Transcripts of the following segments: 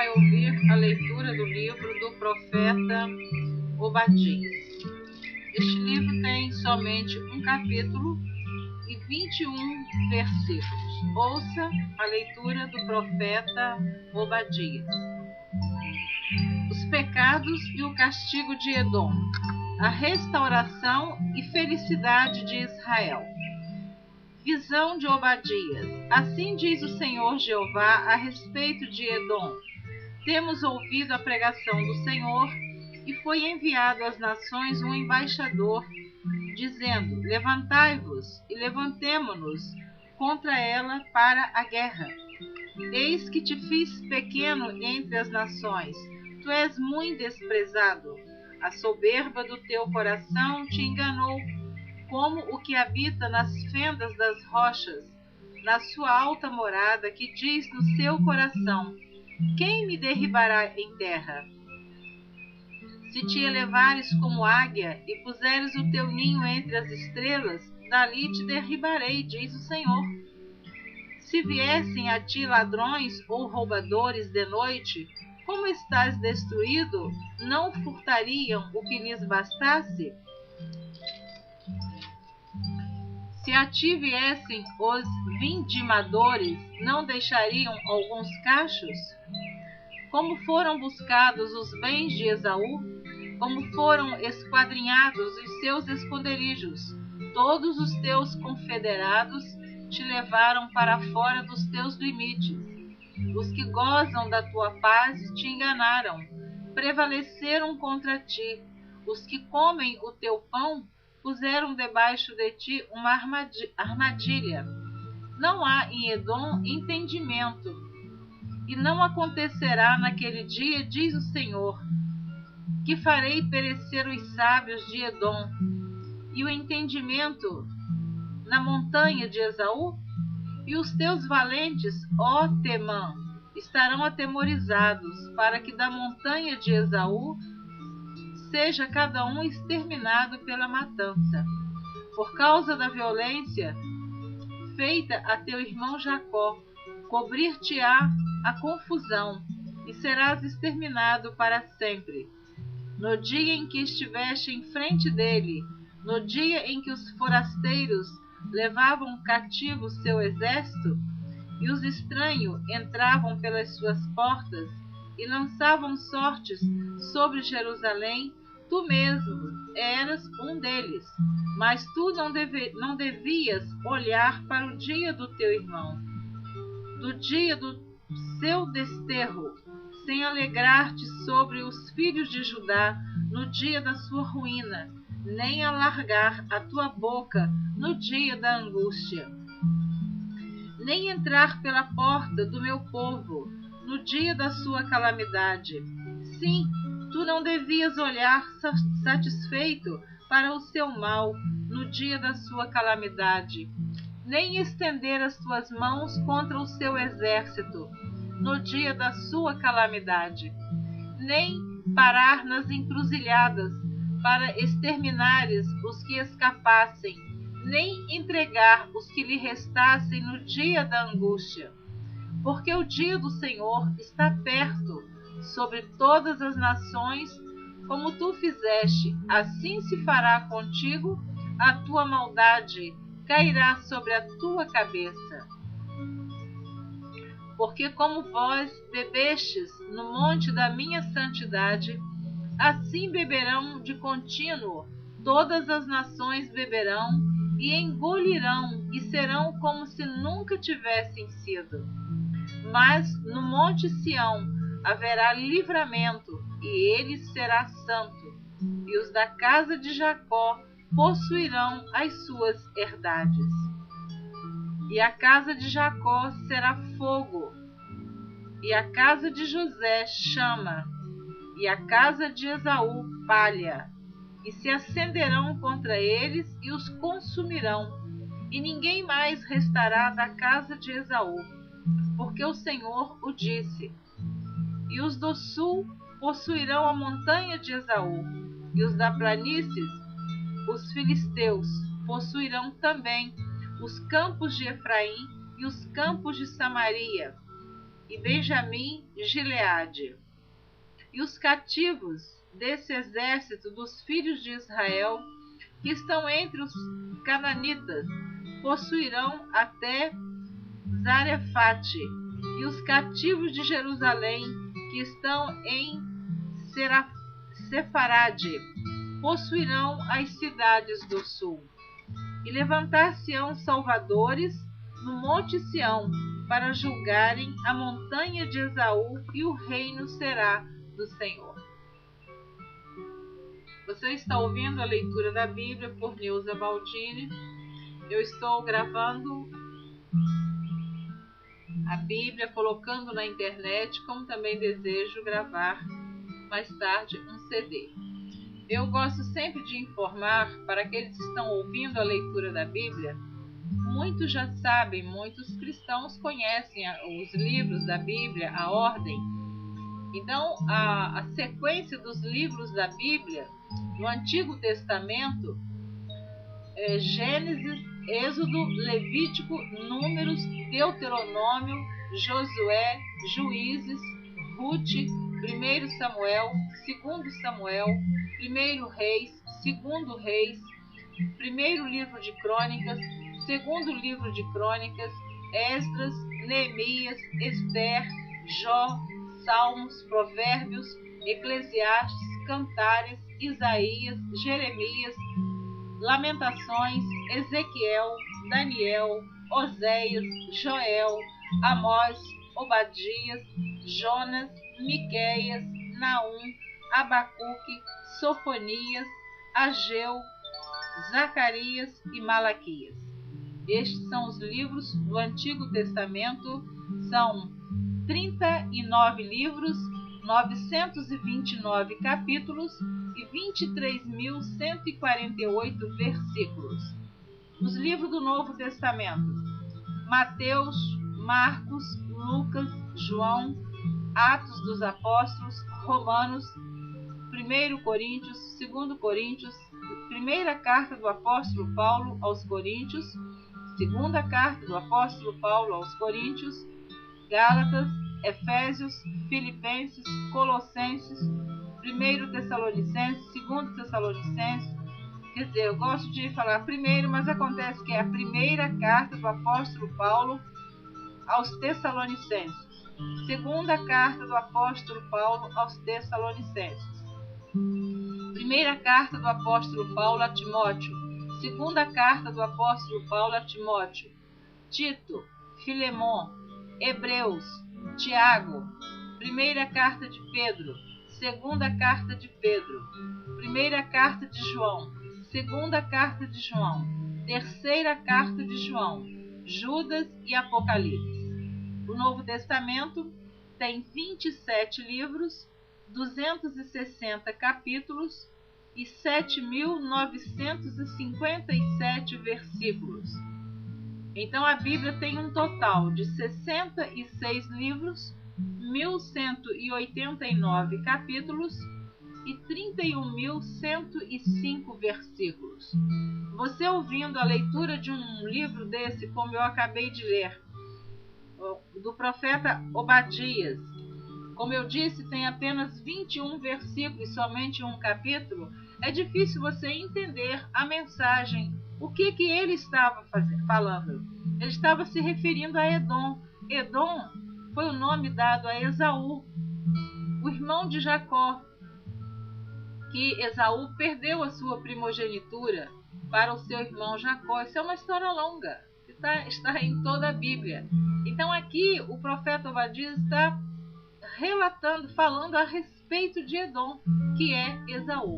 vai ouvir a leitura do livro do profeta Obadias. Este livro tem somente um capítulo e 21 versículos. Ouça a leitura do profeta Obadias. Os pecados e o castigo de Edom, a restauração e felicidade de Israel. Visão de Obadias. Assim diz o Senhor Jeová a respeito de Edom. Temos ouvido a pregação do Senhor, e foi enviado às nações um embaixador, dizendo: levantai-vos e levantemo-nos contra ela para a guerra. Eis que te fiz pequeno entre as nações, tu és muito desprezado. A soberba do teu coração te enganou, como o que habita nas fendas das rochas, na sua alta morada, que diz no seu coração: quem me derribará em terra? Se te elevares como águia e puseres o teu ninho entre as estrelas, dali te derribarei, diz o Senhor. Se viessem a ti ladrões ou roubadores de noite, como estás destruído, não furtariam o que lhes bastasse? Se a ti viessem os vindimadores, não deixariam alguns cachos? Como foram buscados os bens de Esaú, como foram esquadrinhados os seus esconderijos, todos os teus confederados te levaram para fora dos teus limites. Os que gozam da tua paz te enganaram, prevaleceram contra ti. Os que comem o teu pão puseram debaixo de ti uma armadilha. Não há em Edom entendimento, e não acontecerá naquele dia, diz o Senhor, que farei perecer os sábios de Edom, e o entendimento na montanha de Esaú, e os teus valentes, ó Temã, estarão atemorizados, para que da montanha de Esaú seja cada um exterminado pela matança. Por causa da violência feita a teu irmão Jacó, cobrir-te-á a confusão, e serás exterminado para sempre. No dia em que estiveste em frente dele, no dia em que os forasteiros levavam cativo seu exército, e os estranhos entravam pelas suas portas e lançavam sortes sobre Jerusalém, tu mesmo eras um deles, mas tu não devias olhar para o dia do teu irmão, do dia do seu desterro, sem alegrar-te sobre os filhos de Judá no dia da sua ruína, nem alargar a tua boca no dia da angústia, nem entrar pela porta do meu povo no dia da sua calamidade. Sim, tu não devias olhar satisfeito para o seu mal no dia da sua calamidade, nem estender as tuas mãos contra o seu exército no dia da sua calamidade, nem parar nas encruzilhadas para exterminares os que escapassem, nem entregar os que lhe restassem no dia da angústia. Porque o dia do Senhor está perto sobre todas as nações, como tu fizeste, assim se fará contigo, a tua maldade cairá sobre a tua cabeça. Porque como vós bebestes no monte da minha santidade, assim beberão de contínuo, todas as nações beberão e engolirão, e serão como se nunca tivessem sido. Mas no monte Sião haverá livramento, e ele será santo, e os da casa de Jacó possuirão as suas herdades. E a casa de Jacó será fogo, e a casa de José chama, e a casa de Esaú palha, e se acenderão contra eles e os consumirão, e ninguém mais restará da casa de Esaú, porque o Senhor o disse. E os do sul possuirão a montanha de Esaú, e os da planície, os filisteus, possuirão também os campos de Efraim e os campos de Samaria, e Benjamim Gileade. E os cativos desse exército dos filhos de Israel, que estão entre os cananitas, possuirão até Zarefate, e os cativos de Jerusalém, que estão em Sefarade, possuirão as cidades do sul. E levantar-se-ão salvadores no monte Sião, para julgarem a montanha de Esaú, e o reino será do Senhor. Você está ouvindo a leitura da Bíblia por Neuza Baldini. Eu estou gravando a Bíblia, colocando na internet, como também desejo gravar mais tarde um CD. Eu gosto sempre de informar para aqueles que estão ouvindo a leitura da Bíblia. Muitos já sabem, muitos cristãos conhecem os livros da Bíblia, a ordem. Então, a sequência dos livros da Bíblia, no Antigo Testamento, é Gênesis, Êxodo, Levítico, Números, Deuteronômio, Josué, Juízes, Rute, 1 Samuel, 2 Samuel, 1 Reis, 2 Reis, 1 livro de Crônicas, 2 livro de Crônicas, Esdras, Neemias, Ester, Jó, Salmos, Provérbios, Eclesiastes, Cantares, Isaías, Jeremias, Lamentações, Ezequiel, Daniel, Oséias, Joel, Amós, Obadias, Jonas, Miqueias, Naum, Abacuque, Sofonias, Ageu, Zacarias e Malaquias. Estes são os livros do Antigo Testamento. São 39 livros, 929 capítulos e 23.148 versículos. Os livros do Novo Testamento: Mateus, Marcos, Lucas, João, Atos dos Apóstolos, Romanos, 1 Coríntios, 2 Coríntios, primeira carta do apóstolo Paulo aos Coríntios, segunda carta do apóstolo Paulo aos Coríntios, Gálatas, Efésios, Filipenses, Colossenses, 1 Tessalonicenses, 2 Tessalonicenses. Quer dizer, eu gosto de falar primeiro, mas acontece que é a primeira carta do apóstolo Paulo aos Tessalonicenses, segunda carta do apóstolo Paulo aos Tessalonicenses, primeira carta do apóstolo Paulo a Timóteo, segunda carta do apóstolo Paulo a Timóteo, Tito, Filemon, Hebreus, Tiago, primeira carta de Pedro, segunda carta de Pedro, primeira carta de João, segunda carta de João, terceira carta de João, Judas e Apocalipse. O Novo Testamento tem 27 livros, 260 capítulos e 7.957 versículos. Então a Bíblia tem um total de 66 livros, 1.189 capítulos e 31.105 versículos. Você ouvindo a leitura de um livro desse, como eu acabei de ler, do profeta Obadias, como eu disse, tem apenas 21 versículos, somente um capítulo, é difícil você entender a mensagem, o que ele estava falando. Ele estava se referindo a Edom. Edom foi o nome dado a Esaú, o irmão de Jacó, que Esaú perdeu a sua primogenitura para o seu irmão Jacó. Isso é uma história longa, que está em toda a Bíblia. Então aqui o profeta Obadias está relatando, falando a respeito de Edom, que é Esaú.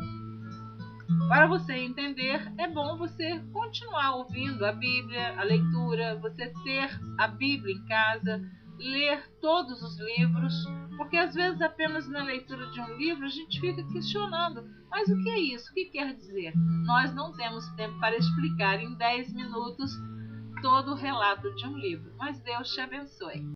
Para você entender, é bom você continuar ouvindo a Bíblia, a leitura, você ter a Bíblia em casa, ler todos os livros, porque às vezes apenas na leitura de um livro a gente fica questionando, mas o que é isso? O que quer dizer? Nós não temos tempo para explicar em 10 minutos todo o relato de um livro, mas Deus te abençoe.